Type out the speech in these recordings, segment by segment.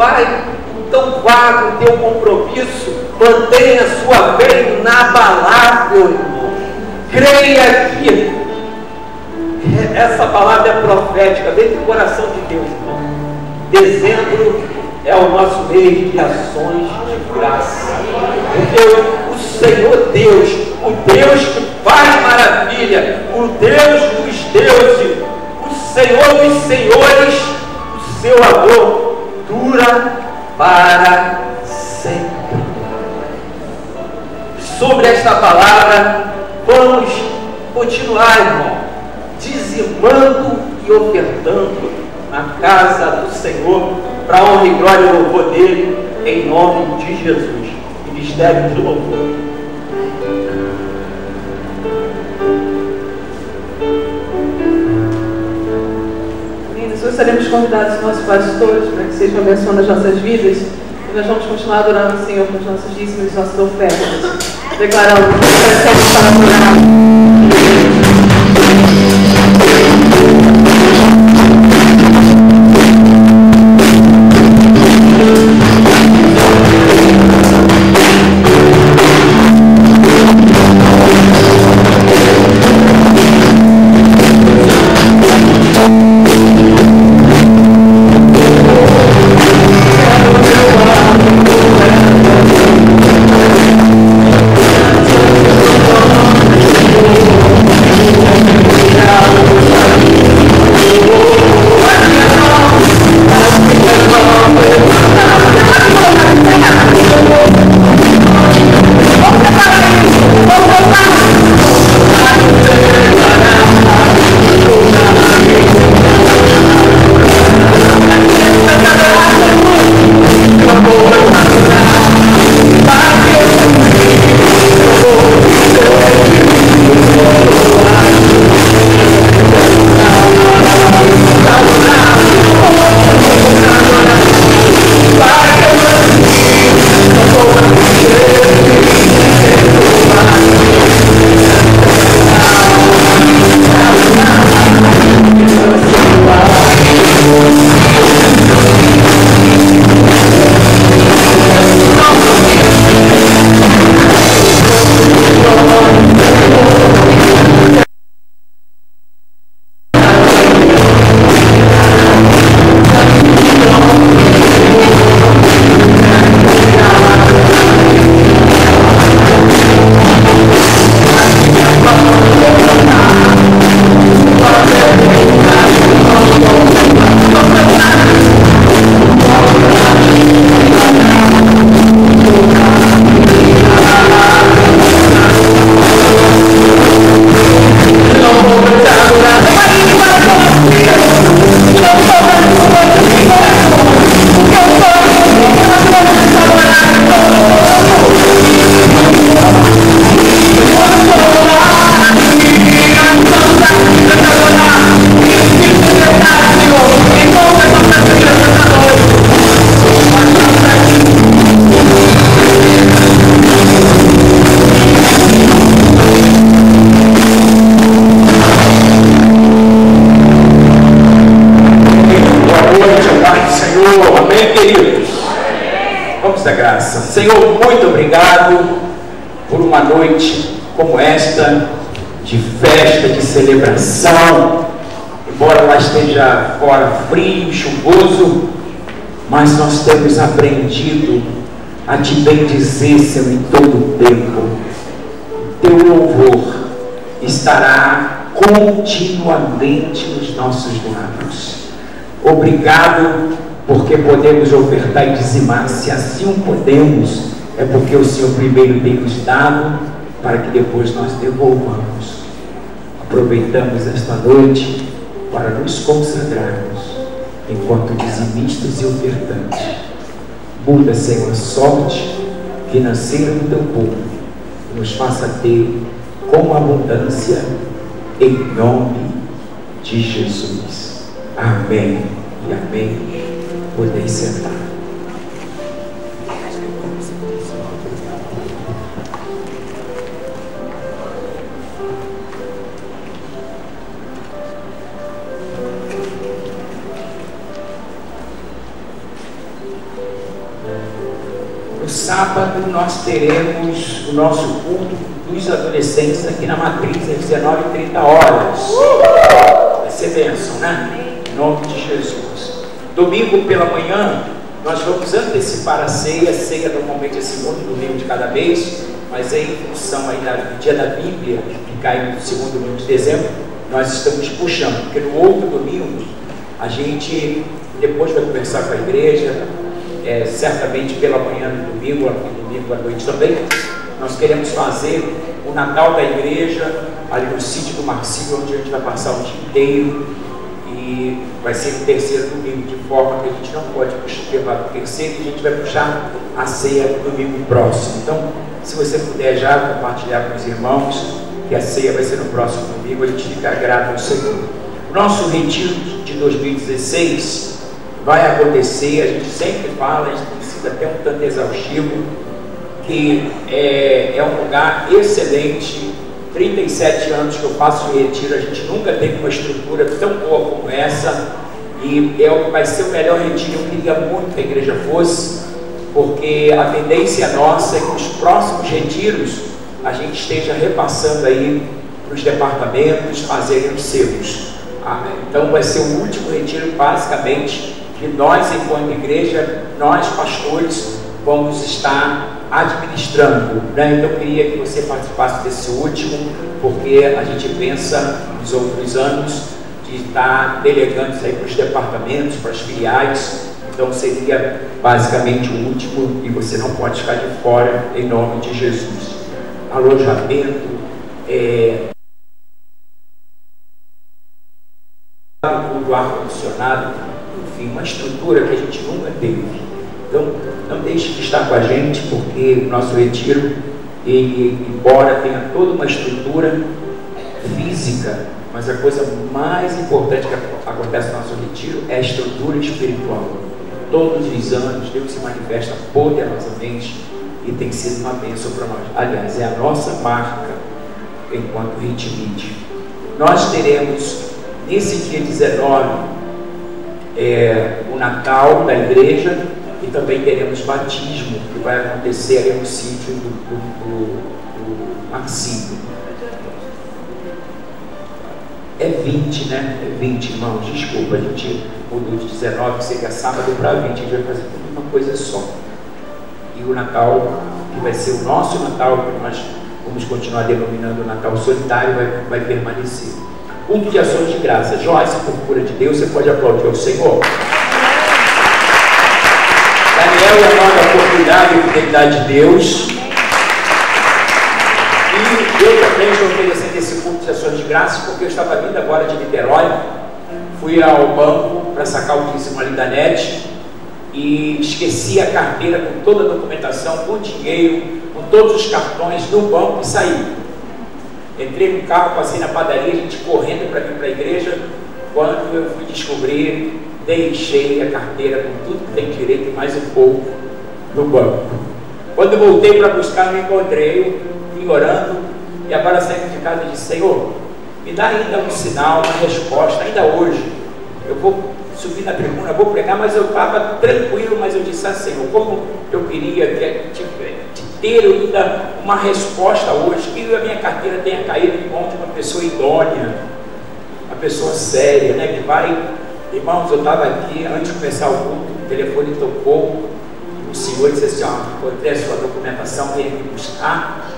vai, então vá com teu compromisso, mantenha a sua fé inabalável, irmão. Creia que essa palavra é profética, vem do coração de Deus, irmão. Dezembro é o nosso mês de ações de graça, porque o Senhor Deus, o Deus que faz maravilha, o Deus dos deuses, o Senhor dos senhores, o seu amor dura para sempre. Sobre esta palavra, vamos continuar, irmão, dizimando e ofertando na casa do Senhor, para a honra e glória e louvor dele, em nome de Jesus. Ministério de louvor. Meninos, hoje seremos convidados os nossos pastores para que sejam abençoando as nossas vidas, e nós vamos continuar adorando o Senhor com os nossos dízimos e as nossas ofertas, declarando que recebemos para adorar. Senhor, muito obrigado por uma noite como esta, de festa, de celebração. Embora lá esteja fora frio, chuvoso, mas nós temos aprendido a te bendizer, Senhor, em todo o tempo. Teu louvor estará continuamente nos nossos lábios. Obrigado, porque podemos ofertar e dizimar. Se assim o podemos, é porque o Senhor primeiro tem nos dado, para que depois nós devolvamos. Aproveitamos esta noite para nos consagrarmos enquanto dizimistas e ofertantes. Muda, Senhor, a sorte financeira do teu povo, nos faça ter com abundância, em nome de Jesus. Amém e amém. Podem sentar. No sábado nós teremos o nosso culto dos adolescentes aqui na Matriz às 19h30. Vai ser bênção, né? Em nome de Jesus. Domingo pela manhã nós vamos antecipar a ceia. A ceia normalmente é segundo domingo de cada mês, mas em função aí do dia da Bíblia, que cai no segundo domingo de dezembro, nós estamos puxando, porque no outro domingo a gente depois vai conversar com a igreja, certamente pela manhã do domingo à noite também. Nós queremos fazer o Natal da igreja ali no sítio do Marcílio, onde a gente vai passar o dia inteiro, e vai ser o terceiro domingo, de forma que a gente não pode levar o terceiro, e a gente vai puxar a ceia no domingo próximo. Então, se você puder já compartilhar com os irmãos que a ceia vai ser no próximo domingo, a gente fica grato ao Senhor. O nosso retiro de 2016 vai acontecer, a gente sempre fala, a gente tem sido até um tanto exaustivo, que é um lugar excelente. 37 anos que eu faço retiro, a gente nunca teve uma estrutura tão boa como essa, e vai ser o melhor retiro. Eu queria muito que a igreja fosse, porque a tendência nossa é que os próximos retiros a gente esteja repassando aí para os departamentos fazerem os seus. Então vai ser o último retiro, basicamente, que nós, enquanto igreja, nós pastores, vamos estar administrando, né? Então eu queria que você participasse desse último, porque a gente pensa nos outros anos de estar delegando isso aí para os departamentos, para as filiais. Então seria basicamente o último, e você não pode ficar de fora, em nome de Jesus. Alojamento, do ar-condicionado, enfim, uma estrutura que a gente nunca teve. Então, não deixe de estar com a gente, porque o nosso retiro, ele, embora tenha toda uma estrutura física, mas a coisa mais importante que acontece no nosso retiro é a estrutura espiritual. Todos os anos, Deus se manifesta poderosamente e tem sido uma bênção para nós. Aliás, é a nossa marca enquanto Ritmite. Nós teremos, nesse dia 19, o Natal da igreja, e também teremos batismo, que vai acontecer ali no sítio do Marcílio. É 20, né? É 20, irmãos, desculpa, a gente mudou de 19, que seria sábado, para 20, a gente vai fazer tudo uma coisa só. E o Natal, que vai ser o nosso Natal, que nós vamos continuar denominando o Natal solitário, vai permanecer. Culto de ações de graça. Joyce, por cura de Deus, você pode aplaudir ao Senhor. Daniel é a nova oportunidade e fidelidade de Deus. E eu também estou oferecendo esse culto de ações de graça, porque eu estava vindo agora de Niterói, fui ao banco para sacar o dízimo ali da NET e esqueci a carteira com toda a documentação, com o dinheiro, com todos os cartões no banco e saí. Entrei no carro, passei na padaria, a gente correndo para vir para a igreja. Quando eu fui descobrir, deixei a carteira com tudo que tem direito e mais um pouco no banco. Quando eu voltei para buscar, me encontrei, fui orando, e agora saindo de casa e disse: Senhor, me dá ainda um sinal, uma resposta, ainda hoje. Eu vou subir na tribuna, vou pregar, mas eu estava tranquilo, mas eu disse: Senhor, como eu queria ter ainda uma resposta hoje, que a minha carteira tenha caído em mão de uma pessoa idônea, uma pessoa séria, né, que vai. Irmãos, eu estava aqui, antes de começar o culto, o telefone tocou, o senhor disse assim: encontrei a sua documentação, vem aqui buscar.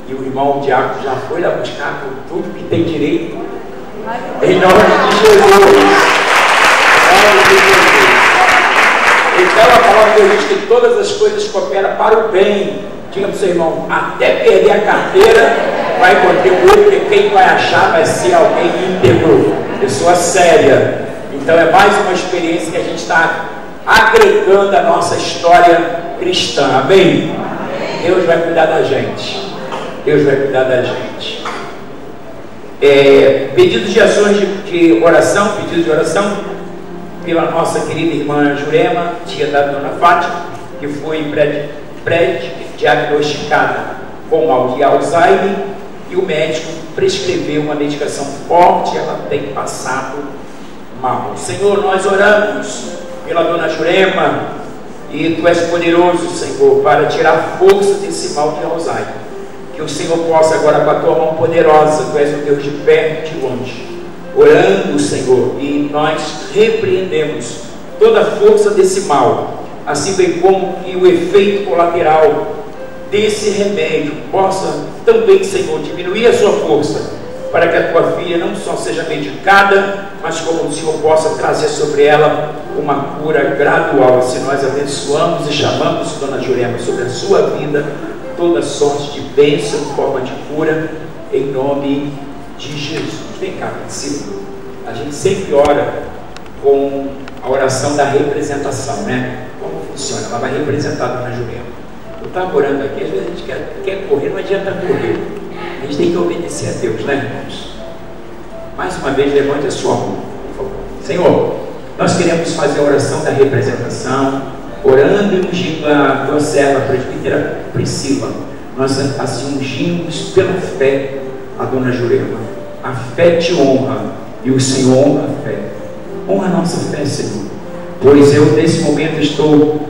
E o irmão Diaco já foi lá buscar com tudo que tem direito, em nome de Jesus. Então a palavra de Deus diz que todas as coisas cooperam para o bem. Diga para o seu irmão: até perder a carteira vai contribuir, porque quem vai achar vai ser alguém íntegro, pessoa séria. Então é mais uma experiência que a gente está agregando à nossa história cristã. Amém? Deus vai cuidar da gente. Deus vai cuidar da gente. Pedidos de ações de oração, pedidos de oração pela nossa querida irmã Jurema, tia da dona Fátima, que foi diagnosticada com mal de Alzheimer, e o médico prescreveu uma medicação forte, ela tem passado mal. Senhor, nós oramos pela dona Jurema, E Tu és poderoso, Senhor, para tirar força desse mal de Alzheimer. Que o Senhor possa agora, com a Tua mão poderosa, Tu és o Deus de perto e de longe, orando, Senhor, e nós repreendemos toda a força desse mal, assim bem como que o efeito colateral desse remédio possa também, Senhor, diminuir a sua força, para que a Tua filha não só seja medicada, mas como o Senhor possa trazer sobre ela uma cura gradual. Assim nós abençoamos e chamamos, Dona Jurema, sobre a sua vida toda sorte de bênção em forma de cura, em nome de Jesus. Vem cá, Priscila. A gente sempre ora com a oração da representação, né? Como funciona? Ela vai representar a Dona Jurema. Eu estava orando aqui, às vezes a gente quer correr, não adianta correr. A gente tem que obedecer a Deus, né, irmãos? Mais uma vez, levante a sua mão, por favor. Senhor, nós queremos fazer a oração da representação, orando e ungindo a Tua serva, a presbítera Priscila. Nós assim ungimos pela fé a Dona Jurema. A fé te honra e o Senhor honra a fé. Honra a nossa fé, Senhor. Pois eu, nesse momento, estou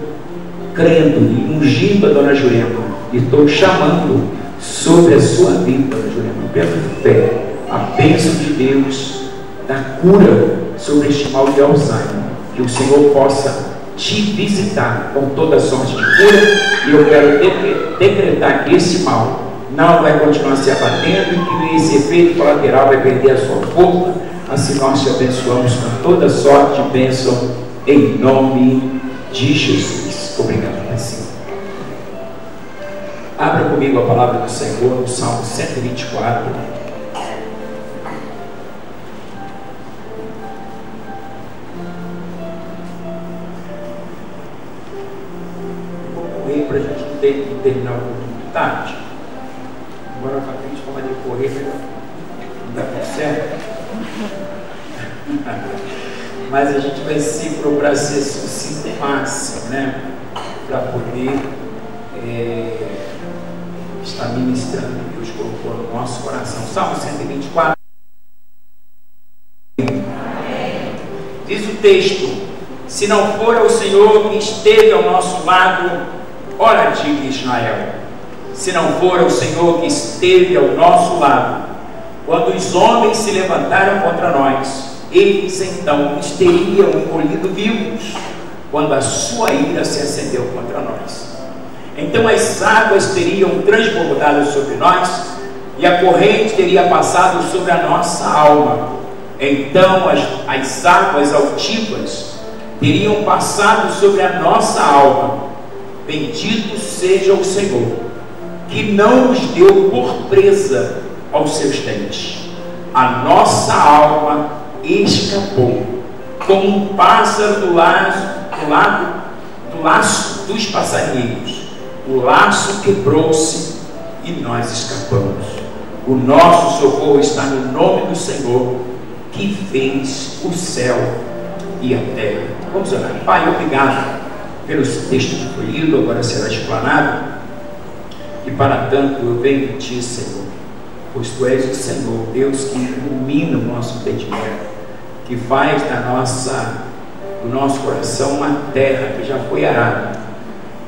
crendo e ungindo a Dona Jurema. E estou chamando sobre a sua vida, Dona Jurema, pela fé, a bênção de Deus, da cura sobre este mal de Alzheimer. Que o Senhor possa te visitar com toda sorte de cura. E eu quero decretar que esse mal não vai continuar se abatendo e que esse efeito colateral vai perder a sua força. Assim nós te abençoamos com toda sorte de bênção, em nome de Jesus. Obrigado, Senhor. Abra comigo a palavra do Senhor no Salmo 124. Vou correr para a gente não terminar o culto muito tarde. Agora a gente pode correr, não dá muito certo. Mas a gente vai se procurar ser sucinto o máximo, né? Para poder estar ministrando o que Deus colocou no nosso coração. Salmo 124. Diz o texto: se não for o Senhor que esteve ao nosso lado, ora diga Israel, se não for o Senhor que esteve ao nosso lado, quando os homens se levantaram contra nós, eles então nos teriam encolhido vivos, quando a sua ira se acendeu contra nós. Então as águas teriam transbordado sobre nós, e a corrente teria passado sobre a nossa alma. Então as águas altivas teriam passado sobre a nossa alma. Bendito seja o Senhor, que não nos deu por presa aos seus dentes. A nossa alma escapou, como um pássaro do laço dos passarinheiros. O laço quebrou-se e nós escapamos. O nosso socorro está no nome do Senhor, que fez o céu e a terra. Vamos orar. Pai, obrigado pelo texto que foi lido, agora será explanado. E para tanto eu venho de Ti, Senhor, pois Tu és o Senhor, Deus que ilumina o nosso entendimento, que faz do nosso coração uma terra que já foi arada,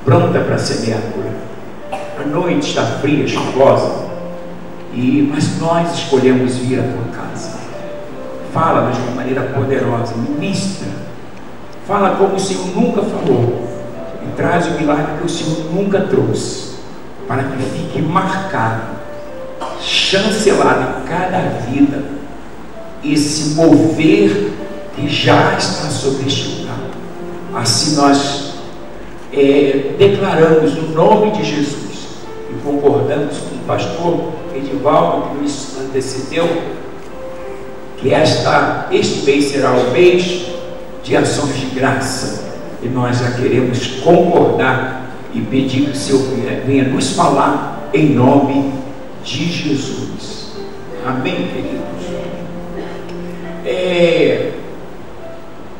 pronta para semeadura. A noite está fria, chuvosa, mas nós escolhemos vir à Tua casa. Fala-nos de uma maneira poderosa, ministra, fala como o Senhor nunca falou, e traz o milagre que o Senhor nunca trouxe, para que fique marcado, chancelado em cada vida, esse mover que já está sobre este lugar. Assim nós declaramos no nome de Jesus, e concordamos com o pastor Edivaldo, que nos antecedeu, que este mês será o mês de ações de graça, e nós já queremos concordar e pedir que o Senhor venha nos falar em nome de Jesus. Amém, queridos?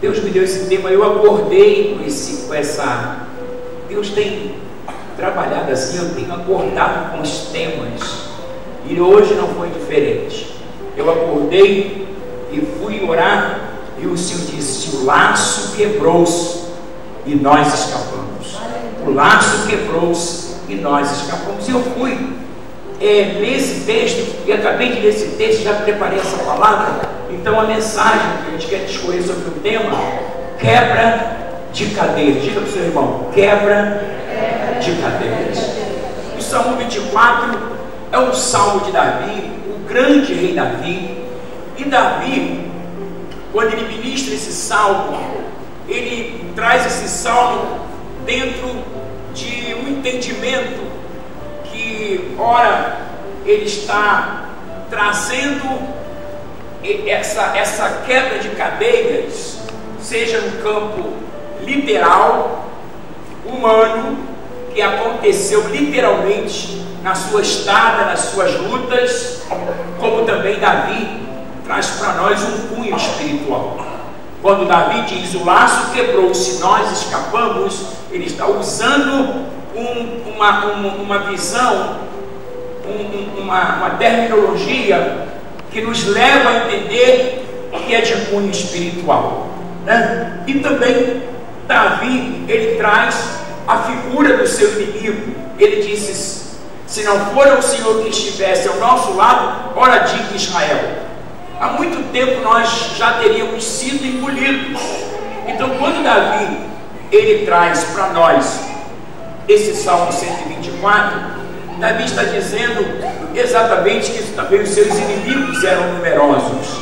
Deus me deu esse tema, eu acordei com essa... Deus tem trabalhado assim, eu tenho acordado com os temas, e hoje não foi diferente. Eu acordei e fui orar, e o Senhor disse: o laço quebrou-se e nós escapamos. o laço quebrou-se e nós escapamos. Eu fui nesse texto, e acabei de ler esse texto, já preparei essa palavra. Então a mensagem que a gente quer discorrer sobre o tema: quebra de cadeias. Diga para o seu irmão: quebra de cadeias. O Salmo 24 é um salmo de Davi, o grande rei Davi. E Davi, quando ele ministra esse salmo, ele traz esse salmo dentro de um entendimento que, ora, ele está trazendo essa quebra de cadeias, seja no campo literal, humano, que aconteceu literalmente na sua estrada, nas suas lutas, como também Davi traz para nós um cunho espiritual. Quando Davi diz o laço quebrou-se, nós escapamos, ele está usando uma visão, uma terminologia que nos leva a entender que é de cunho espiritual, né? E também Davi, ele traz a figura do seu inimigo. Ele disse: se não for o Senhor que estivesse ao nosso lado, ora diga Israel. Há muito tempo nós já teríamos sido engolidos. Então, quando Davi ele traz para nós esse Salmo 124, Davi está dizendo exatamente que também os seus inimigos eram numerosos.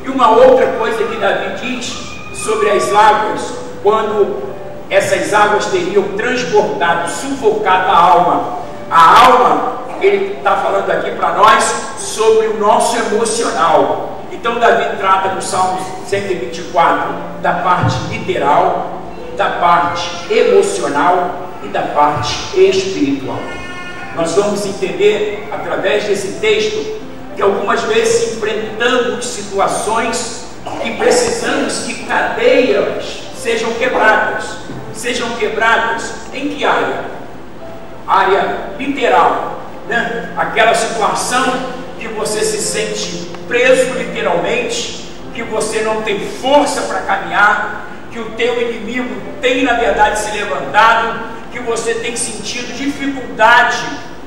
E uma outra coisa que Davi diz sobre as águas, quando essas águas teriam transbordado, sufocado a alma. A alma, ele está falando aqui para nós sobre o nosso emocional. Então Davi trata no Salmo 124 da parte literal, da parte emocional e da parte espiritual. Nós vamos entender através desse texto que algumas vezes enfrentamos situações e precisamos que cadeias sejam quebradas. Sejam quebradas em que área? Área literal, né? Aquela situação que você se sente preso literalmente, que você não tem força para caminhar, que o teu inimigo tem na verdade se levantado, que você tem sentido dificuldade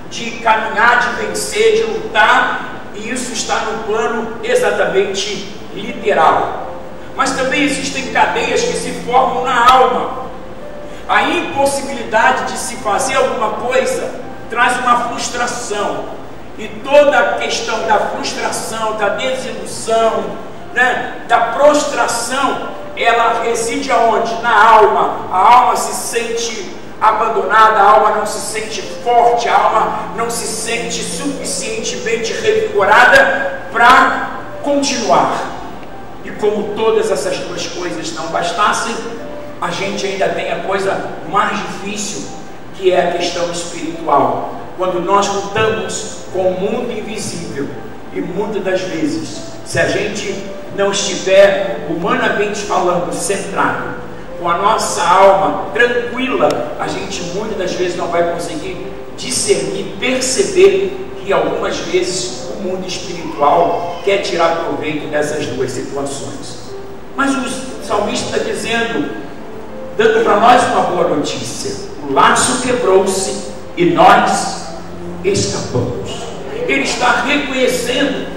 de caminhar, de vencer, de lutar, e isso está no plano exatamente literal. Mas também existem cadeias que se formam na alma. A impossibilidade de se fazer alguma coisa traz uma frustração. E toda a questão da frustração, da desilusão, né, da prostração, ela reside aonde? Na alma. A alma se sente abandonada, a alma não se sente forte, a alma não se sente suficientemente revigorada para continuar. E como todas essas duas coisas não bastassem, a gente ainda tem a coisa mais difícil, que é a questão espiritual. Quando nós lutamos com o mundo invisível, e muitas das vezes, se a gente não estiver, humanamente falando, centrado, com a nossa alma tranquila, a gente muitas das vezes não vai conseguir discernir, perceber que algumas vezes o mundo espiritual quer tirar proveito dessas duas situações. Mas o salmista está dizendo, dando para nós uma boa notícia: o laço quebrou-se e nós escapamos. Ele está reconhecendo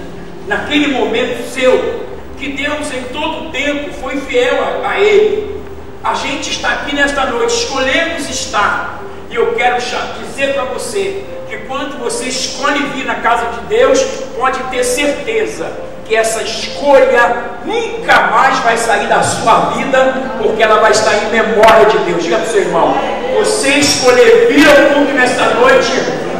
naquele momento seu que Deus em todo o tempo foi fiel a ele. A gente está aqui nesta noite, escolhemos estar, e eu quero dizer para você que quando você escolhe vir na casa de Deus, pode ter certeza que essa escolha nunca mais vai sair da sua vida, porque ela vai estar em memória de Deus. Diga para o seu irmão: você escolher vir ao culto nesta noite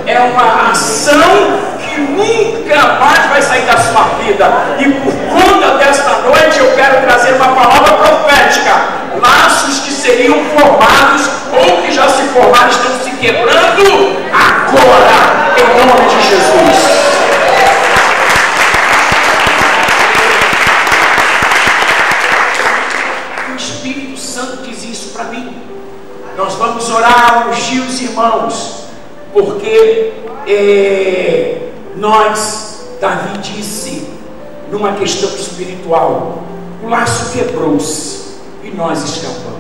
é uma ação que nunca mais vai sair da sua vida. E por conta desta noite eu quero trazer uma palavra profética. Laços que seriam formados ou que já se formaram estão se quebrando agora, em nome de Jesus. O Espírito Santo diz isso para mim. Nós vamos orar, ungir os irmãos, porque Davi disse, numa questão espiritual, o laço quebrou-se e nós escapamos.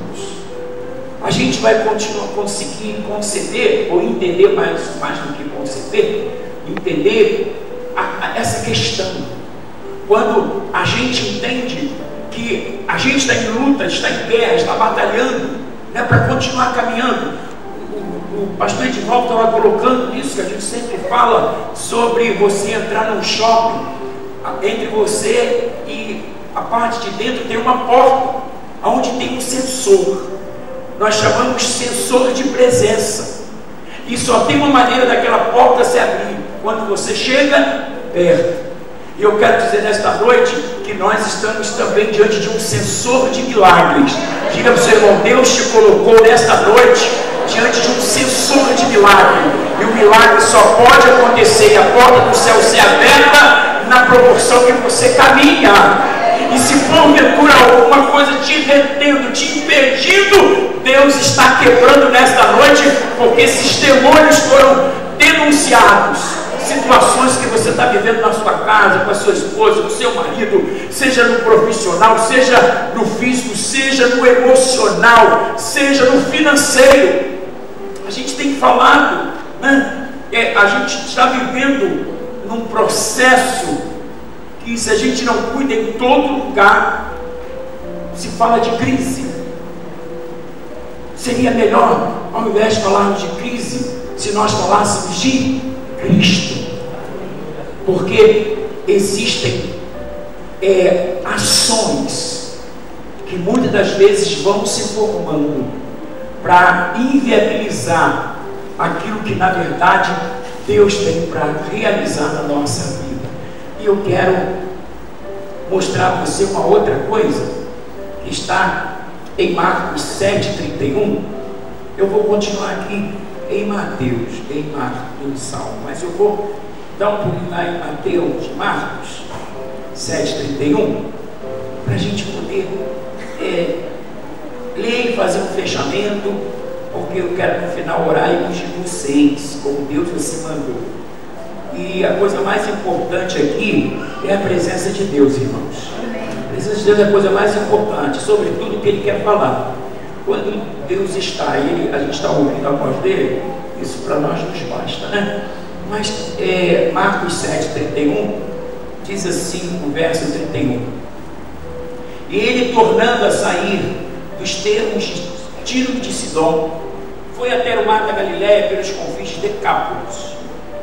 a gente vai continuar conseguir conceber, ou entender mais do que conceber, entender essa questão. Quando a gente entende que a gente está em luta, está em guerra, está batalhando, né, para continuar caminhando. O pastor Edivaldo estava colocando isso, que a gente sempre fala sobre você entrar num shopping, entre você e a parte de dentro tem uma porta, onde tem um sensor. Nós chamamos sensor de presença. E só tem uma maneira daquela porta se abrir, quando você chega perto. E eu quero dizer nesta noite que nós estamos também diante de um sensor de milagres. Diga para o seu irmão, Deus te colocou nesta noite diante de um sensor de milagre. E o milagre só pode acontecer e a porta do céu ser aberta na proporção que você caminha. E se porventura alguma coisa te retendo, te impedindo, Deus está quebrando nesta noite, porque esses demônios foram denunciados. Situações que você está vivendo na sua casa, com a sua esposa, com o seu marido, seja no profissional, seja no físico, seja no emocional, seja no financeiro. A gente tem falado, né? A gente está vivendo num processo que, se a gente não cuida, em todo lugar se fala de crise. Seria melhor, ao invés de falarmos de crise, se nós falássemos de Cristo, porque existem ações que muitas das vezes vão se formando para inviabilizar aquilo que na verdade Deus tem para realizar na nossa vida. E eu quero mostrar para você uma outra coisa que está em Marcos 7,31. Eu vou continuar aqui em Mateus, em Marcos, no Salmo, mas eu vou dar um pulinho lá em Mateus, Marcos 7,31, para a gente poder ler e fazer um fechamento, porque eu quero no final orar e ungir vocês, como Deus assim mandou. E a coisa mais importante aqui é a presença de Deus, irmãos. A presença de Deus é a coisa mais importante, sobretudo o que Ele quer falar. Quando Deus está e a gente está ouvindo a voz dele, isso para nós nos basta, né? Mas Marcos 7,31 diz assim, no verso 31: E ele, tornando a sair dos termos de Tiro de Sidom, foi até o mar da Galiléia pelos confins de Decápolis,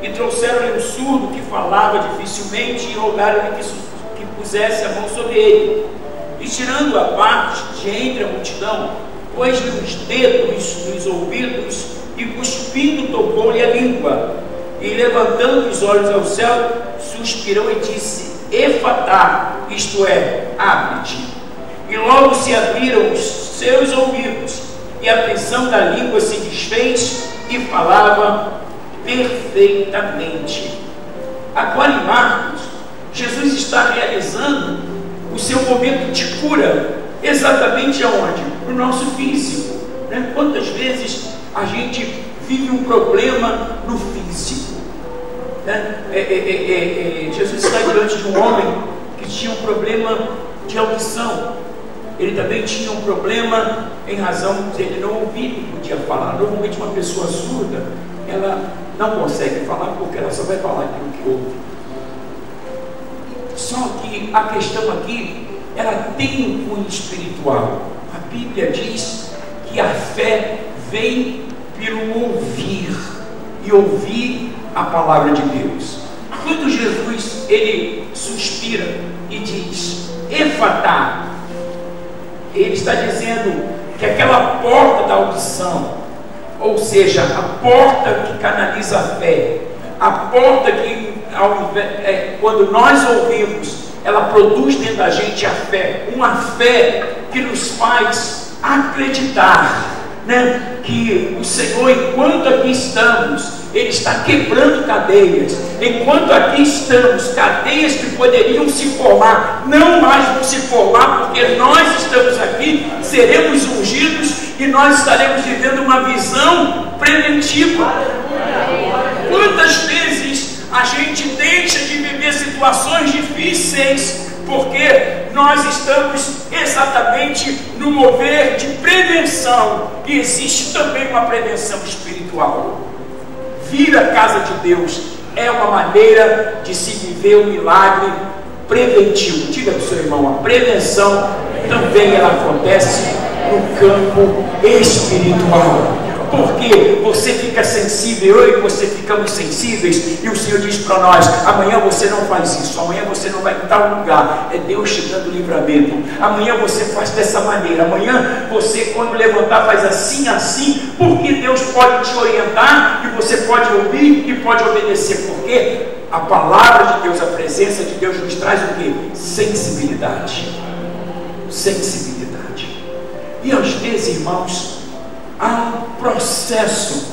e trouxeram-lhe um surdo que falava dificilmente e rogaram-lhe que pusesse a mão sobre ele. E tirando a parte de entre a multidão, pôs-lhe os dedos nos ouvidos e, cuspindo, tocou-lhe a língua. E, levantando os olhos ao céu, suspirou e disse: Efatá, isto é, abre-te. E logo se abriram os seus ouvidos, e a prisão da língua se desfez, e falava perfeitamente. Agora, em Marcos, Jesus está realizando o seu momento de cura, exatamente aonde? No nosso físico, né? Quantas vezes a gente vive um problema no físico, né? Jesus está diante de um homem que tinha um problema de audição. Ele também tinha um problema em razão de ele não ouvir, não podia falar. Normalmente uma pessoa surda, ela não consegue falar porque ela só vai falar aquilo que ouve. Só que a questão aqui, ela tem um cunho espiritual. A Bíblia diz que a fé vem pelo ouvir, e ouvir a palavra de Deus. Quando Jesus, ele suspira e diz Efatá, ele está dizendo que aquela porta da audição, ou seja, a porta que canaliza a fé, a porta que, quando nós ouvimos, ela produz dentro da gente a fé, uma fé que nos faz acreditar, né, que o Senhor, enquanto aqui estamos, Ele está quebrando cadeias. Enquanto aqui estamos, cadeias que poderiam se formar, não mais vão se formar, porque nós estamos aqui, seremos ungidos e nós estaremos vivendo uma visão preventiva. Quantas vezes a gente deixa de viver situações difíceis porque nós estamos exatamente no mover de prevenção, e existe também uma prevenção espiritual. Vir à casa de Deus é uma maneira de se viver um milagre preventivo. Diga para o seu irmão, a prevenção também ela acontece no campo espiritual. Porque você fica sensível, eu e você ficamos sensíveis, e o Senhor diz para nós: amanhã você não faz isso, amanhã você não vai em tal lugar. É Deus te dando livramento. Amanhã você faz dessa maneira, amanhã você, quando levantar, faz assim, assim, porque Deus pode te orientar, e você pode ouvir e pode obedecer. Porque a palavra de Deus, a presença de Deus nos traz o que? Sensibilidade. Sensibilidade. E às vezes, irmãos, há um processo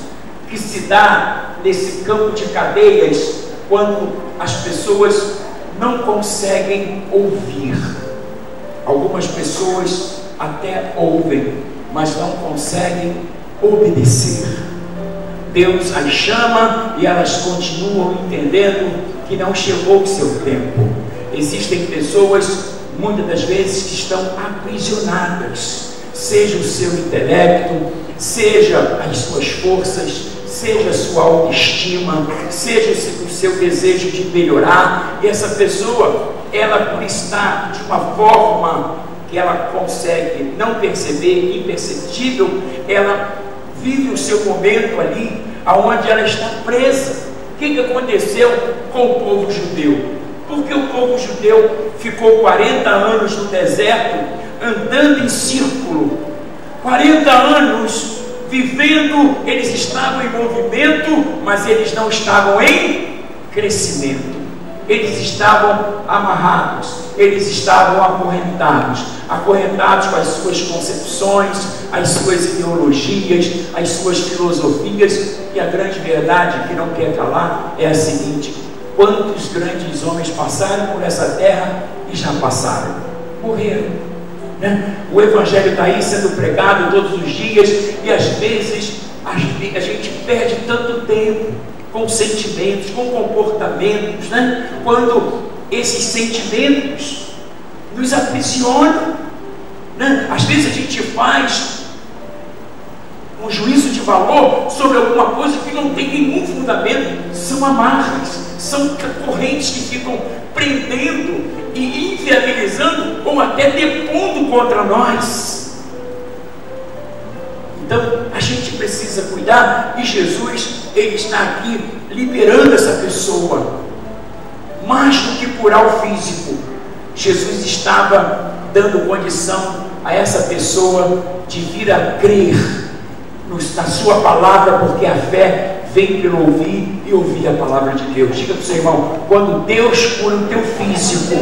que se dá nesse campo de cadeias, quando as pessoas não conseguem ouvir. Algumas pessoas até ouvem, mas não conseguem obedecer. Deus as chama e elas continuam entendendo que não chegou o seu tempo. Existem pessoas, muitas das vezes, que estão aprisionadas, seja o seu intelecto, seja as suas forças, seja a sua autoestima, seja o seu desejo de melhorar. E essa pessoa, ela, por estar de uma forma que ela consegue não perceber, imperceptível, ela vive o seu momento ali, aonde ela está presa. O que aconteceu com o povo judeu? Porque o povo judeu ficou 40 anos no deserto, andando em círculo, 40 anos vivendo. Eles estavam em movimento, mas eles não estavam em crescimento. Eles estavam amarrados, eles estavam acorrentados com as suas concepções, as suas ideologias, as suas filosofias. E a grande verdade que não quer calar é a seguinte: quantos grandes homens passaram por essa terra e já passaram, morreram, né? O evangelho está aí sendo pregado todos os dias, e às vezes a gente perde tanto tempo com sentimentos, com comportamentos, né? Quando esses sentimentos nos aprisionam, né? Às vezes a gente faz um juízo de valor sobre alguma coisa que não tem nenhum fundamento. São amarras, são correntes que ficam prendendo e inviabilizando ou até depondo contra nós. Então a gente precisa cuidar, e Jesus, ele está aqui liberando essa pessoa. Mais do que curar o físico, Jesus estava dando condição a essa pessoa de vir a crer na sua palavra, porque a fé vem pelo ouvir e ouvir a palavra de Deus. Diga para o seu irmão: quando Deus cura o teu físico,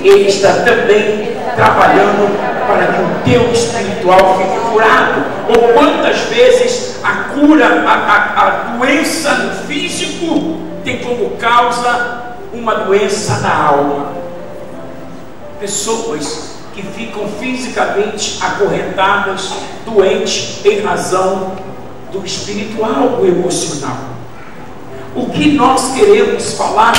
Ele está também trabalhando para que o teu espiritual fique curado. Ou quantas vezes a cura, a doença no físico tem como causa uma doença na alma. Pessoas que ficam fisicamente acorrentadas, doentes em razão do espiritual, do emocional. O que nós queremos falar,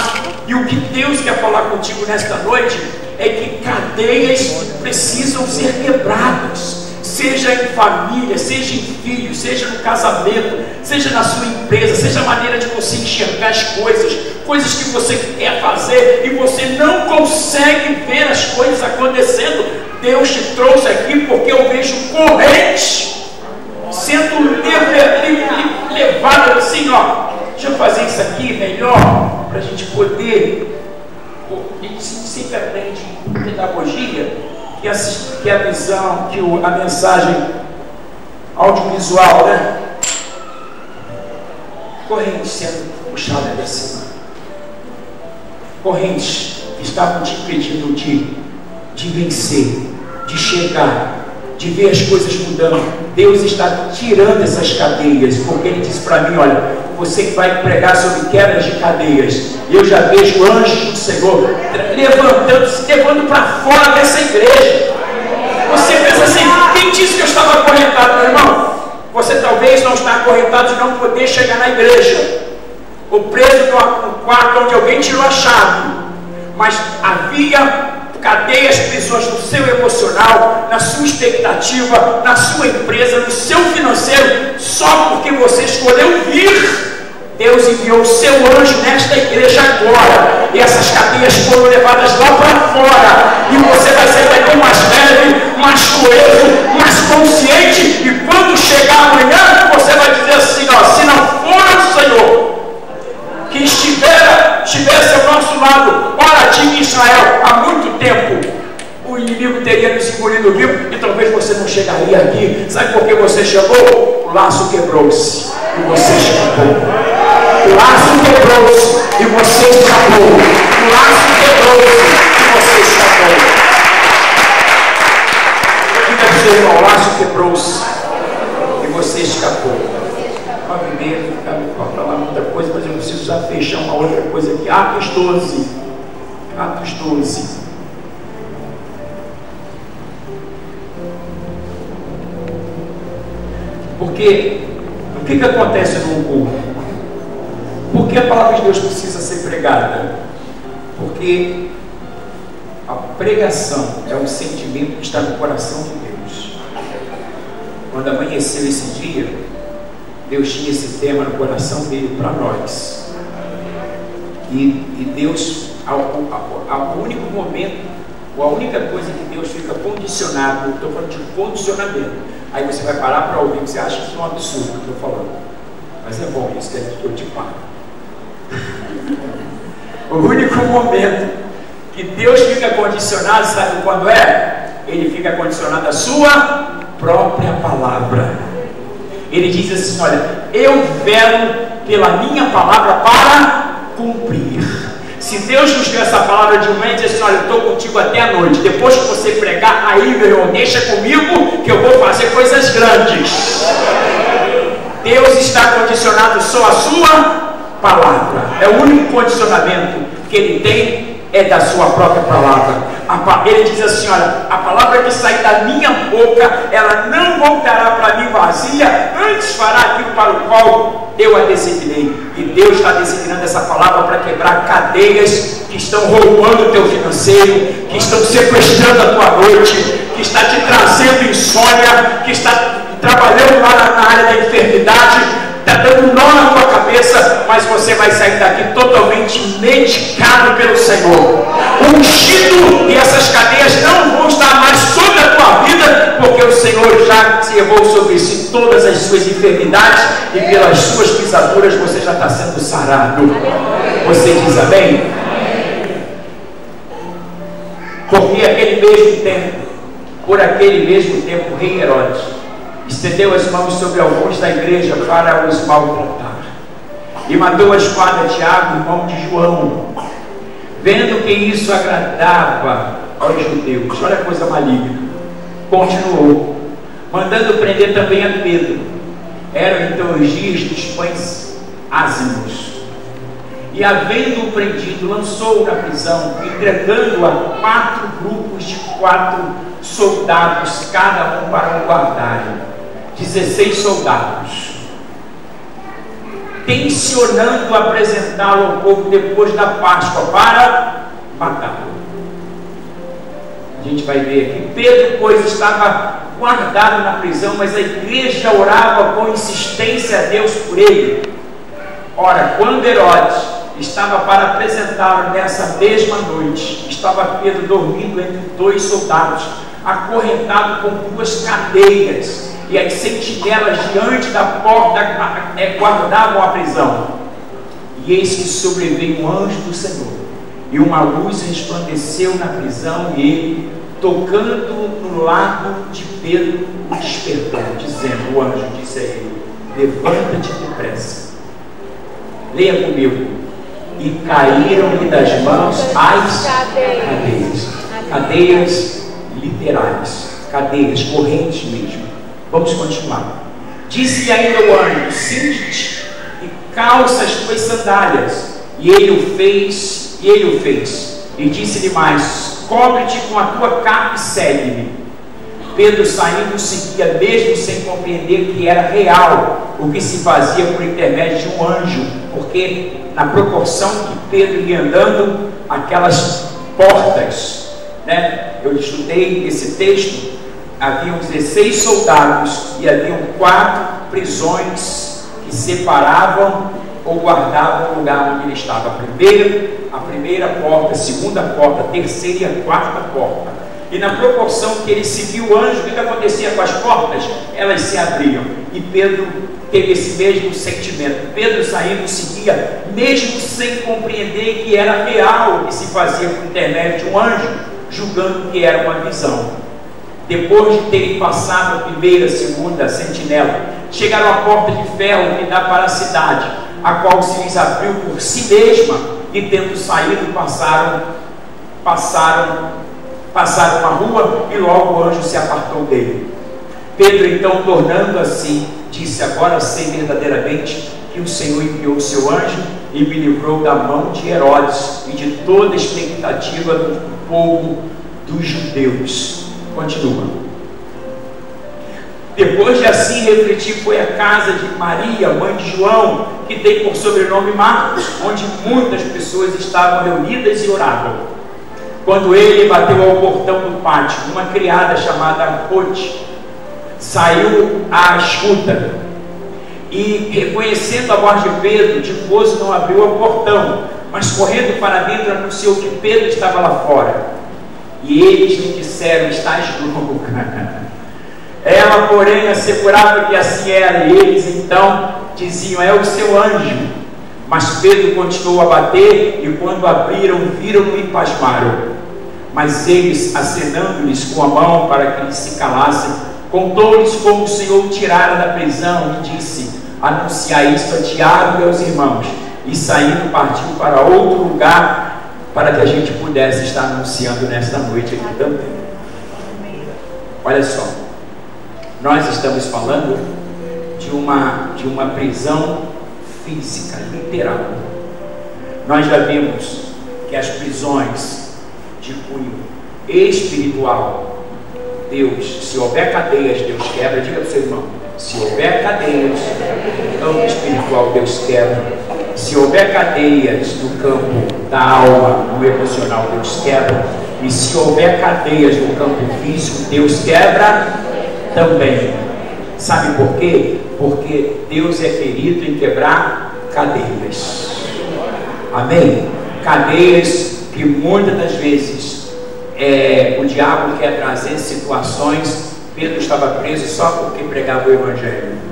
e o que Deus quer falar contigo nesta noite, é que cadeias precisam ser quebradas, seja em família, seja em filhos, seja no casamento, seja na sua empresa, seja a maneira de você enxergar as coisas que você quer fazer e você não consegue ver as coisas acontecendo. Deus te trouxe aqui porque eu vejo correntes sendo levadas assim, ó, deixa eu fazer isso aqui melhor, para a gente poder. A gente sempre aprende em pedagogia que a visão, que a mensagem audiovisual, né? Correntes sendo puxadas para cima, correntes que estavam te impedindo de vencer, de chegar, de ver as coisas mudando. Deus está tirando essas cadeias, porque Ele disse para mim: olha, você que vai pregar sobre quebras de cadeias, eu já vejo anjos do Senhor levando para fora dessa igreja. Você pensa assim: quem disse que eu estava acorrentado, meu irmão? Você talvez não está acorrentado de não poder chegar na igreja, ou preso no quarto onde alguém tirou a chave, mas havia cadeias, prisões no seu emocional, na sua expectativa, na sua empresa, no seu financeiro, só porque você escolheu vir. Deus enviou o seu anjo nesta igreja agora, e essas cadeias foram levadas lá para fora, e você vai ser daqui mais leve, mais coeso, mais consciente, e quando chegar amanhã, você vai dizer assim, ó, se não for o Senhor que estivesse ao nosso lado, ora tinha Israel, há muito tempo, o inimigo teria nos engolido vivo, e talvez você não chegaria aqui. Sabe por que você chegou? O laço quebrou-se, e você escapou. O laço quebrou-se e você escapou. O laço quebrou-se e você escapou. Diga para o seu irmão, o laço quebrou-se e você escapou. Para viver, para falar muita coisa, mas eu preciso já fechar uma outra coisa aqui. Atos 12. Atos 12. Porque o que acontece no culto? Por que a palavra de Deus precisa ser pregada? Porque a pregação é um sentimento que está no coração de Deus. Quando amanheceu esse dia, Deus tinha esse tema no coração dele para nós. E Deus, ao único momento, ou a única coisa que Deus fica condicionado, eu estou falando de condicionamento. Aí você vai parar para ouvir, você acha que isso é um absurdo que eu estou falando. Mas é bom isso, que eu te paro. O único momento que Deus fica condicionado, sabe quando é? Ele fica condicionado à sua própria palavra. Ele diz assim, olha, eu velo pela minha palavra para cumprir. Se Deus nos deu essa palavra de um momento, diz assim, olha, eu estou contigo até a noite, depois que você pregar, aí meu irmão, deixa comigo que eu vou fazer coisas grandes. Deus está condicionado só à sua palavra. É o único condicionamento que ele tem, é da sua própria palavra. Ele diz assim, olha, a palavra que sair da minha boca, ela não voltará para mim vazia, antes fará aquilo para o qual eu a designei. E Deus está designando essa palavra para quebrar cadeias que estão roubando o teu financeiro, que estão sequestrando a tua noite, que está te trazendo insônia, que está trabalhando lá na área da enfermidade, está dando nó na tua cabeça, mas você vai sair daqui totalmente medicado pelo Senhor, ungido, e essas cadeias não vão estar mais sobre a tua vida, porque o Senhor já se levou sobre si todas as suas enfermidades, e pelas suas pisaduras você já está sendo sarado. Você diz amém? Porque por aquele mesmo tempo, o rei Herodes estendeu as mãos sobre alguns da igreja para os maltratar, e matou a espada de Tiago, irmão de João. Vendo que isso agradava aos judeus, olha a coisa maligna, continuou, mandando prender também a Pedro. Eram então os dias dos pães ázimos, e havendo-o prendido, lançou-o na prisão, entregando-o a 4 grupos de 4 soldados, cada um para o guardarem. 16 soldados, tensionando apresentá-lo ao povo depois da Páscoa para matá-lo. A gente vai ver aqui, Pedro, pois, estava guardado na prisão, mas a igreja orava com insistência a Deus por ele. Ora, quando Herodes estava para apresentá-lo nessa mesma noite, estava Pedro dormindo entre 2 soldados, acorrentado com 2 cadeias, e as sentinelas diante da porta guardavam a prisão. E eis que sobreveio um anjo do Senhor, e uma luz resplandeceu na prisão, e ele, tocando no lado de Pedro, o despertou, dizendo, o anjo disse a ele, levanta-te depressa. Leia comigo. E caíram-lhe das mãos as cadeias. Cadeias literais, cadeias, correntes mesmo. Vamos continuar. Disse-lhe ainda o anjo, cinge-te e calça as tuas sandálias. E ele o fez. E disse-lhe mais, cobre-te com a tua capa e segue-me. Pedro, saindo, seguia, mesmo sem compreender que era real o que se fazia por intermédio de um anjo, porque na proporção que Pedro ia andando, aquelas portas, né? Eu estudei esse texto, haviam 16 soldados e haviam 4 prisões que separavam ou guardavam o lugar onde ele estava. A primeira porta, a segunda porta, a terceira e a quarta porta. E na proporção que ele seguiu o anjo, o que acontecia com as portas? Elas se abriam. E Pedro teve esse mesmo sentimento. Pedro saindo seguia, mesmo sem compreender que era real o que se fazia por intermédio de um anjo, julgando que era uma visão. Depois de terem passado a primeira, segunda sentinela, chegaram à porta de ferro que dá para a cidade, a qual se lhes abriu por si mesma, e tendo saído passaram uma rua, e logo o anjo se apartou dele. Pedro então, tornando assim, disse: agora sei verdadeiramente que o Senhor enviou o seu anjo e me livrou da mão de Herodes e de toda a expectativa do povo dos judeus. Continua. Depois de assim refletir, foi à casa de Maria, mãe de João, que tem por sobrenome Marcos, onde muitas pessoas estavam reunidas e oravam. Quando ele bateu ao portão do pátio, uma criada chamada Rode saiu à escuta e, reconhecendo a voz de Pedro, de gozo não abriu o portão, mas correndo para dentro anunciou que Pedro estava lá fora. E eles lhe disseram: estás louca. Ela, porém, assegurava que assim era, e eles então diziam: é o seu anjo. Mas Pedro continuou a bater, e quando abriram, viram-no e pasmaram. Mas eles, acenando-lhes com a mão para que eles se calassem, contou-lhes como o Senhor o tirara da prisão e disse: anunciai isto a Tiago e aos irmãos. E saindo, partiu para outro lugar, para que a gente pudesse estar anunciando nesta noite aqui também. Olha só, nós estamos falando de uma prisão física, literal. Nós já vimos que as prisões de cunho espiritual, Deus, se houver cadeias, Deus quebra. Diga para o seu irmão: se houver cadeias no campo espiritual, Deus quebra. Se houver cadeias no campo da alma, no emocional, Deus quebra. E se houver cadeias no campo físico, Deus quebra também. Sabe por quê? Porque Deus é perito em quebrar cadeias. Amém? Cadeias que muitas das vezes o diabo quer trazer situações. Pedro estava preso só porque pregava o evangelho.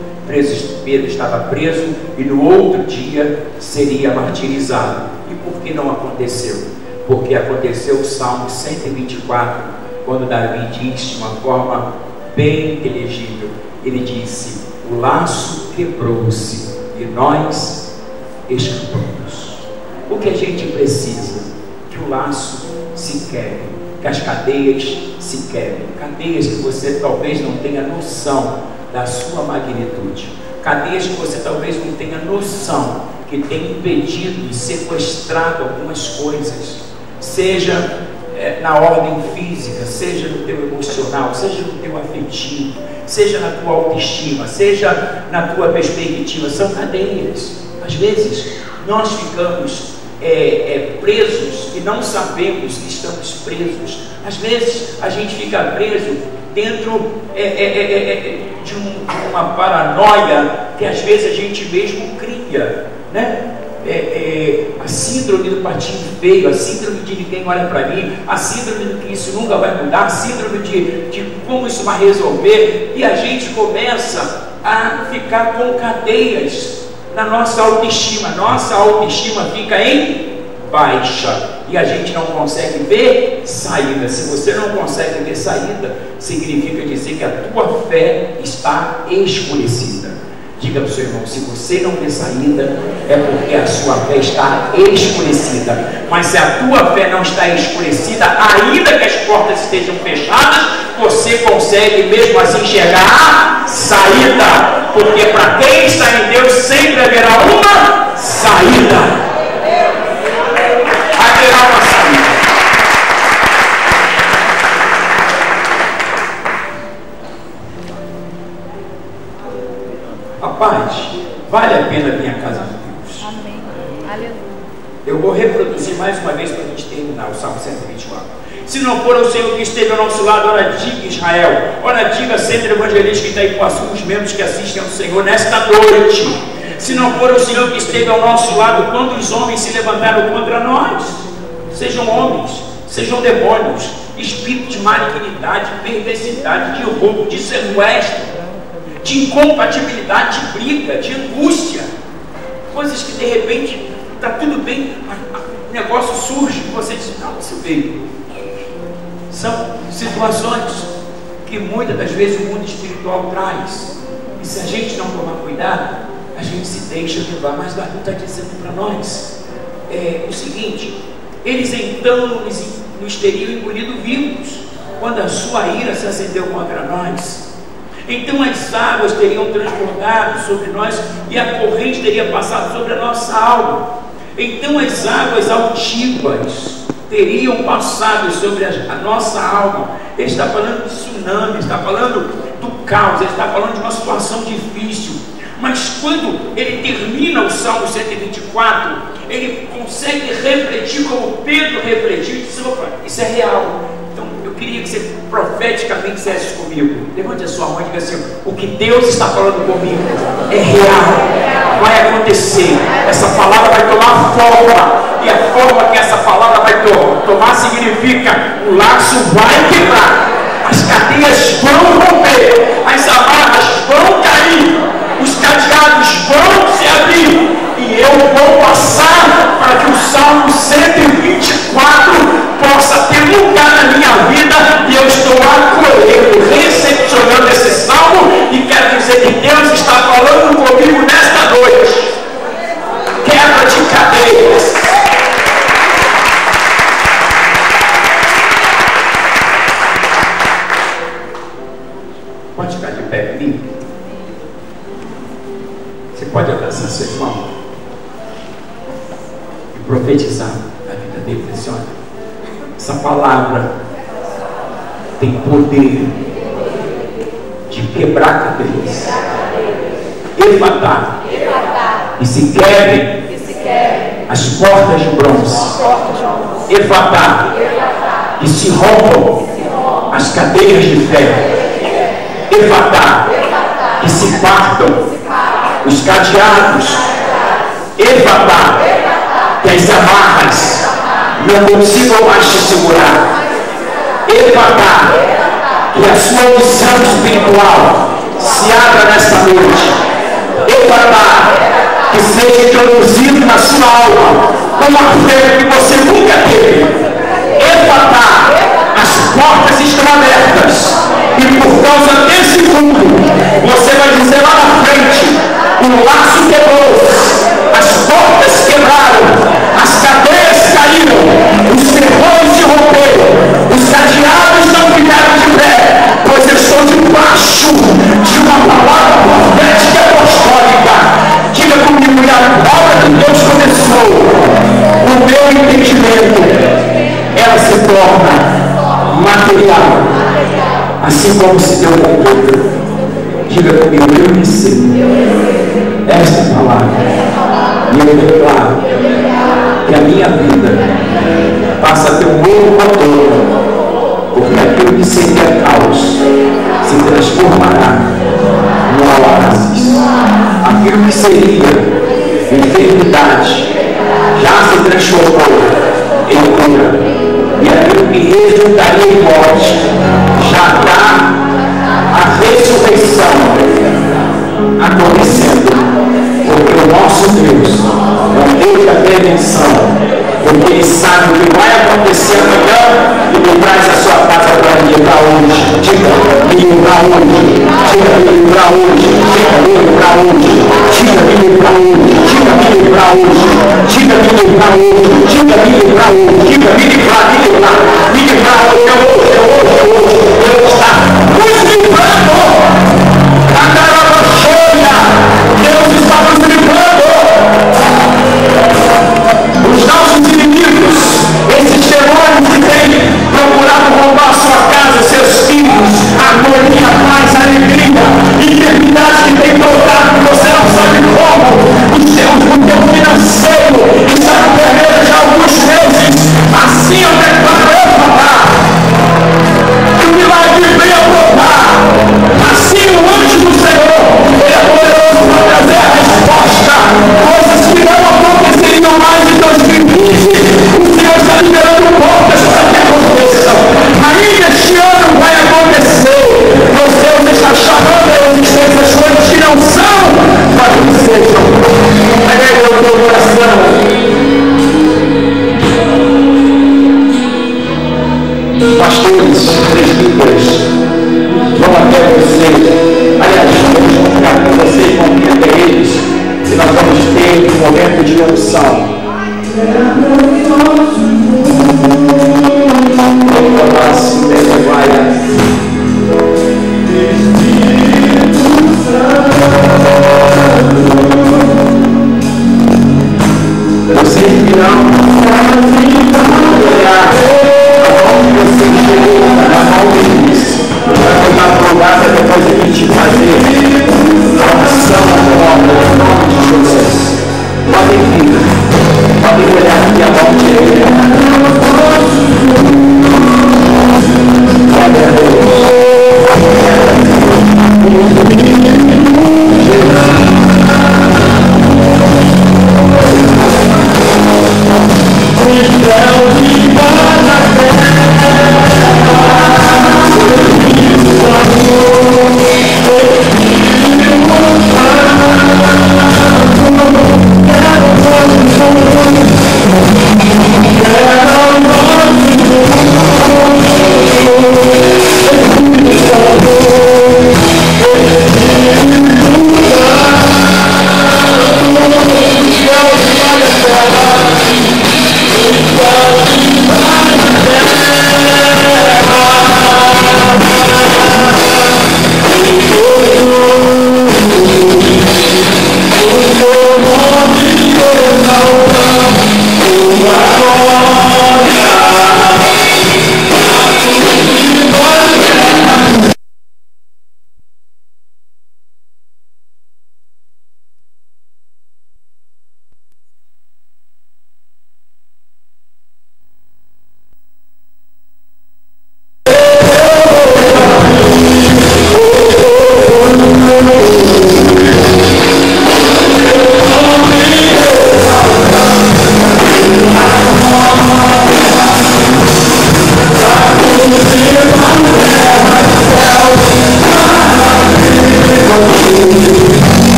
Pedro estava preso e no outro dia seria martirizado. E por que não aconteceu? Porque aconteceu o Salmo 124, quando Davi diz de uma forma bem inteligível. Ele disse: o laço quebrou-se e nós escapamos. O que a gente precisa? Que o laço se quebre, que as cadeias se quebrem. Cadeias que você talvez não tenha noção da sua magnitude, cadeias que você talvez não tenha noção que tem impedido e sequestrado algumas coisas, seja na ordem física, seja no teu emocional, seja no teu afetivo, seja na tua autoestima, seja na tua perspectiva. São cadeias. Às vezes nós ficamos presos e não sabemos que estamos presos. Às vezes a gente fica preso dentro de uma paranoia que às vezes a gente mesmo cria, né? A síndrome do patinho feio, a síndrome de ninguém olha para mim, a síndrome de que isso nunca vai mudar, a síndrome de como isso vai resolver, e a gente começa a ficar com cadeias na nossa autoestima. Nossa autoestima fica em baixa e a gente não consegue ver saída. Se você não consegue ver saída, significa dizer que a tua fé está escurecida. Diga para o seu irmão: se você não vê saída, é porque a sua fé está escurecida. Mas se a tua fé não está escurecida, ainda que as portas estejam fechadas, você consegue mesmo assim enxergar a saída. Porque para quem está em Deus sempre haverá uma saída. Haverá uma saída. Rapaz, vale a pena vir à casa de Deus. Amém. Aleluia. Eu vou reproduzir mais uma vez para a gente terminar o Salmo 124. Se não for o Senhor que esteve ao nosso lado, ora diga, Israel, ora diga, centro evangelístico que está aí com os membros que assistem ao Senhor nesta noite. Se não for o Senhor que esteve ao nosso lado, quantos homens se levantaram contra nós? Sejam homens, sejam demônios, espíritos de malignidade, de perversidade, de roubo, de sequestro, de incompatibilidade, de briga, de angústia, coisas que de repente está tudo bem, o negócio surge e você diz, não, isso veio. São situações que muitas das vezes o mundo espiritual traz, e se a gente não tomar cuidado, a gente se deixa levar. Mas Davi está dizendo para nós o seguinte: eles então nos teriam engolido vivos, quando a sua ira se acendeu contra nós. Então as águas teriam transbordado sobre nós, e a corrente teria passado sobre a nossa alma. Então as águas altivas teriam passado sobre a nossa alma. Ele está falando de tsunami, ele está falando do caos, ele está falando de uma situação difícil. Mas quando ele termina o Salmo 124, ele consegue refletir como Pedro refletiu e disse: opa, isso é real. Então eu queria que você profeticamente dissesse comigo. Levante a sua mão e diga assim: o que Deus está falando comigo é real, vai acontecer. Essa palavra vai tomar forma, e a forma que essa palavra vai tomar significa: o laço vai quebrar, as cadeias vão romper, as amarras vão cair, os cadeados vão se abrir, e eu vou passar para que o Salmo 124 possa ter lugar na minha vida. E eu estou acolhendo, recepcionando esse salmo, e quero dizer que Deus está falando comigo nesta noite. Quebra de cadeias. Pode ficar de pé comigo? Você pode abraçar seu irmão e profetizar na vida dele. Assim, olha, essa palavra tem poder de quebrar cadeias. Efatar. E se quebrem as portas de bronze. Efatar. E se rompam as cadeias de ferro. Efatar. E se partam os cadeados. Efatar. Que as amarras não consigam mais te segurar. Efatar. Que a sua visão espiritual se abra nesta noite. Efatar. Que seja introduzido na sua alma uma fé que você nunca teve. Efatar. As portas estão abertas, e por causa desse fundo você vai dizer lá na frente: o laço quebrou, as portas quebraram, as cadeias caíram, os ferrolhos se romperam, os cadeados não ficaram de pé, pois eu estou debaixo de uma palavra profética apostólica. Diga comigo: e a obra que Deus começou, o meu entendimento, ela se torna material, assim como se deu com Pedro. Diga comigo: eu recebo esta palavra, e eu declaro que a minha vida passa a ter um novo motor, porque aquilo que seria caos se transformará no oásis. Aquilo que seria enfermidade já se transformou em cura, e aquilo que resultaria em morte já está a ressurreição acontecendo, porque o nosso Deus é um Deus da prevenção, porque Ele sabe o que vai acontecer amanhã e me traz a sua casa para me livrar hoje. Diga: me livrar hoje. Diga: me livrar hoje. Diga: me livrar hoje. Diga: me livrar hoje. Diga: me livrar hoje. Diga: me livrar hoje. Diga: me livrar hoje. Diga: me livrar, me livrar, me livrar hoje. Deus está nos livrando. Deus está nos livrando. Os nossos inimigos, esses demônios que têm procurado roubar sua casa, seus filhos, a harmonia, a paz, a alegria, enfermidade que tem voltado, que você não sabe como, o teu financeiro está no vermelho já há alguns meses. Assim eu declaro: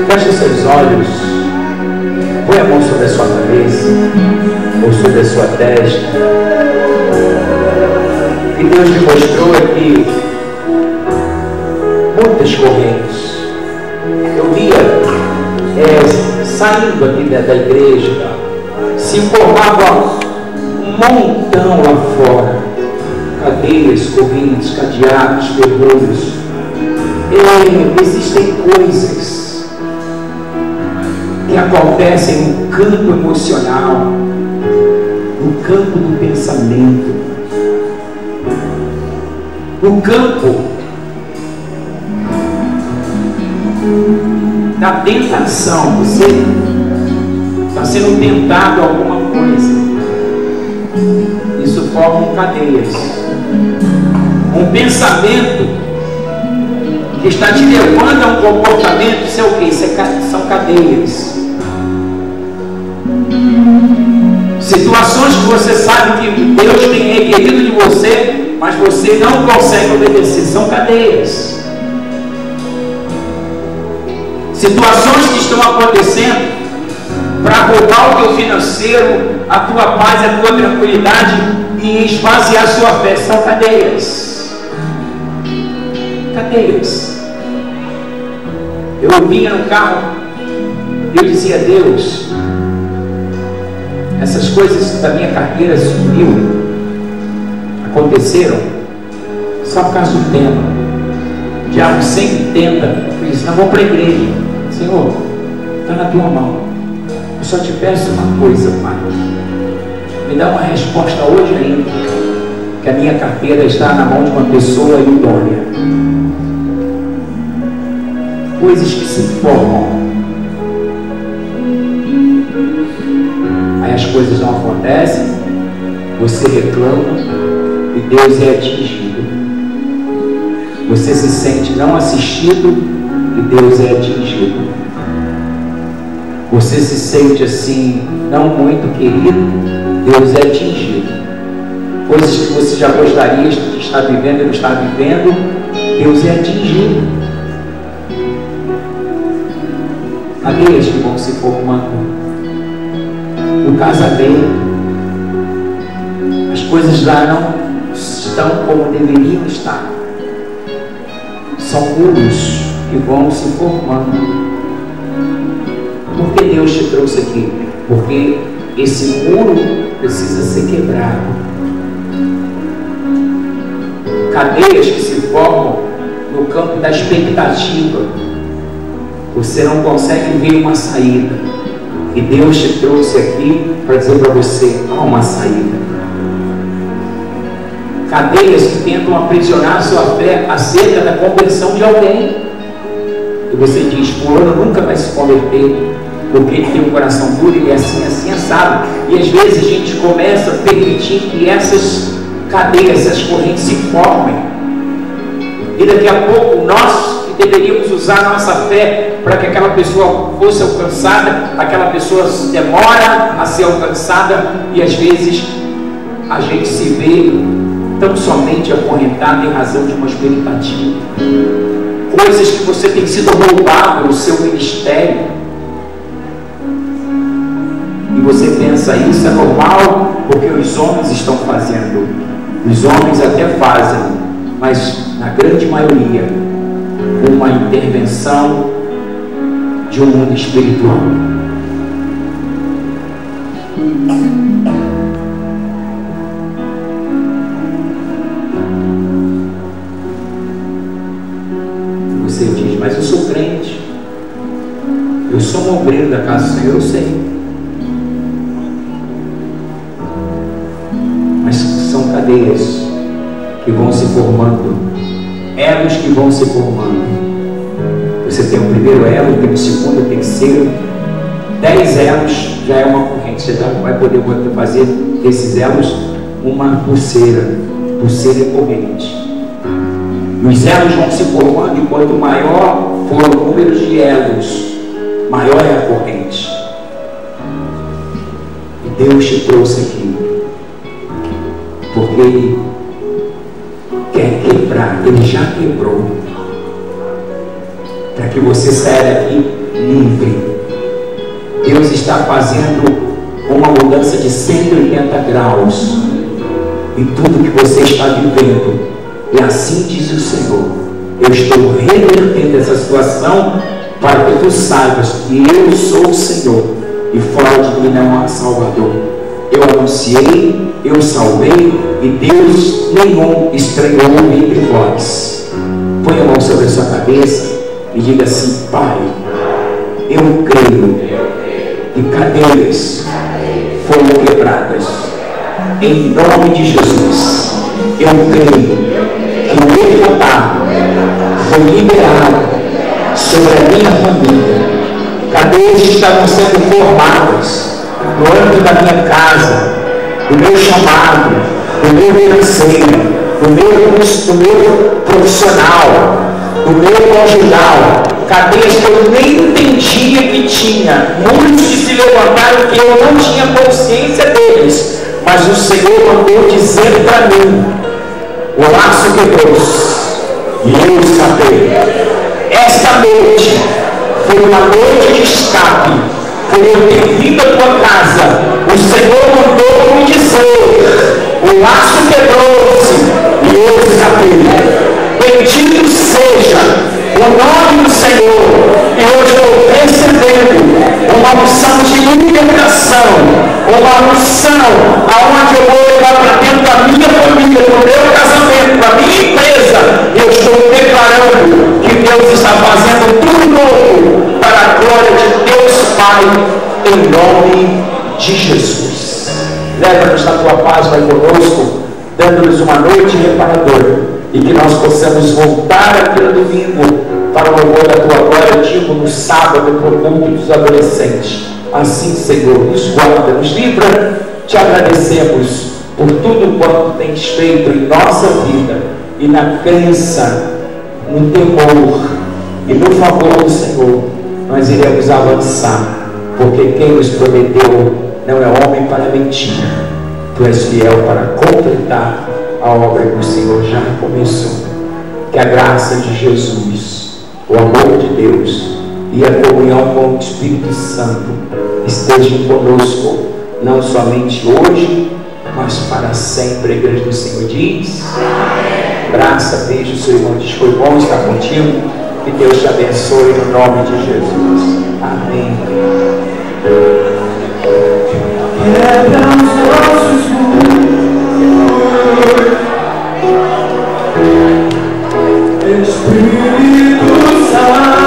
Feche seus olhos, põe a mão sobre a sua cabeça ou sobre a sua testa. O que Deus me mostrou é que muitas correntes eu via saindo aqui da igreja, se formava um montão lá fora, cadeias, correntes, cadeados, ferrolhos. Existem coisas que acontecem no campo emocional, no campo do pensamento, no campo da tentação. Você está sendo tentado a alguma coisa, isso forma cadeias, um pensamento que está te levando a um comportamento. Isso é o que? São cadeias. Situações que você sabe que Deus tem requerido de você, mas você não consegue obedecer. São cadeias. Situações que estão acontecendo para roubar o teu financeiro, a tua paz, a tua tranquilidade e esvaziar a sua fé. São cadeias. Cadeias. Eu vinha no carro e eu dizia: Deus, essas coisas da minha carteira sumiu, aconteceram só por causa do tema. O diabo sempre tenta. Eu disse: não, vou para a igreja. Senhor, está na tua mão. Eu só te peço uma coisa, Pai. Me dá uma resposta hoje ainda, que a minha carteira está na mão de uma pessoa idônea. Coisas que se formam, aí as coisas não acontecem, você reclama e Deus é atingido. Você se sente não assistido e Deus é atingido. Você se sente assim, não muito querido, Deus é atingido. Coisas que você já gostaria de estar vivendo e não está vivendo, Deus é atingido. Cadeias que vão se formando no casamento, as coisas lá não estão como deveriam estar. São muros que vão se formando. Por que Deus te trouxe aqui? Porque esse muro precisa ser quebrado. Cadeias que se formam no campo da expectativa. você não consegue ver uma saída. E Deus te trouxe aqui para dizer para você: há uma saída. Cadeias que tentam aprisionar a sua fé acerca da conversão de alguém. E você diz: fulano nunca vai se converter, porque ele tem um coração duro, ele é assim, assim, assado. E às vezes a gente começa a permitir que essas cadeias, essas correntes se formem. E daqui a pouco nós que deveríamos usar a nossa fé para que aquela pessoa fosse alcançada, aquela pessoa demora a ser alcançada, e às vezes a gente se vê tão somente acorrentado em razão de uma expectativa. Coisas que você tem sido roubado no seu ministério, e você pensa: isso é normal porque os homens estão fazendo. Os homens até fazem, mas na grande maioria uma intervenção de um mundo espiritual. Você diz: mas eu sou crente, eu sou um obreiro da casa do Senhor. Eu sei, mas são cadeias que vão se formando, elos que vão se formando. Você tem o primeiro elo, tem o segundo, o terceiro, 10 elos já é uma corrente. Você vai poder fazer desses elos uma pulseira. Pulseira é corrente. Os elos vão se formando, e quanto maior for o número de elos, maior é a corrente. E Deus te trouxe aqui porque Ele quer quebrar. Ele já quebrou, para que você saia daqui livre. Deus está fazendo uma mudança de 180 graus em tudo que você está vivendo. E assim diz o Senhor: eu estou revertendo essa situação para que tu saibas que eu sou o Senhor, e fora de mim não há Salvador. Eu anunciei, eu salvei, e Deus nenhum estranhou entre vós. Põe a mão sobre a sua cabeça e diga assim: Pai, eu creio que cadeias foram quebradas em nome de Jesus. Eu creio que o levantado foi liberado sobre a minha família. Cadeias estavam sendo formadas no âmbito da minha casa, do meu chamado, do meu financeiro, do meu profissional, do meu conjugal. Cadeias que eu nem entendia que tinha. Muitos que se levantaram que eu não tinha consciência deles, mas o Senhor mandou dizer para mim: o laço quebrou-se e eu escapei. Esta noite foi uma noite de escape. Por eu ter vindo à tua casa, o Senhor mandou me dizer: o laço quebrou-se e eu escapei. Bendito seja o nome do Senhor. E hoje eu estou recebendo uma unção de libertação, uma unção aonde eu vou levar para dentro da minha família, para o meu casamento, para a minha empresa. Eu estou declarando que Deus está fazendo tudo novo para a glória de Deus Pai, em nome de Jesus. Leva-nos na tua paz, vai conosco, dando-nos uma noite reparadora, e que nós possamos voltar aqui no domingo para o louvor da tua glória, digo no sábado, para o culto dos adolescentes. Assim, Senhor, nos guarda, nos livra. Te agradecemos por tudo quanto tens feito em nossa vida, e na crença, no temor e no favor do Senhor, nós iremos avançar, porque quem nos prometeu não é homem para mentir. Tu és fiel para completar a obra que o Senhor já começou. Que a graça de Jesus, o amor de Deus e a comunhão com o Espírito Santo estejam conosco, não somente hoje, mas para sempre. A igreja do Senhor diz: amém. Graça, beijo, seu irmão diz: foi bom estar contigo. Que Deus te abençoe no nome de Jesus. Amém. Quebra os nossos muros, Espírito Santo.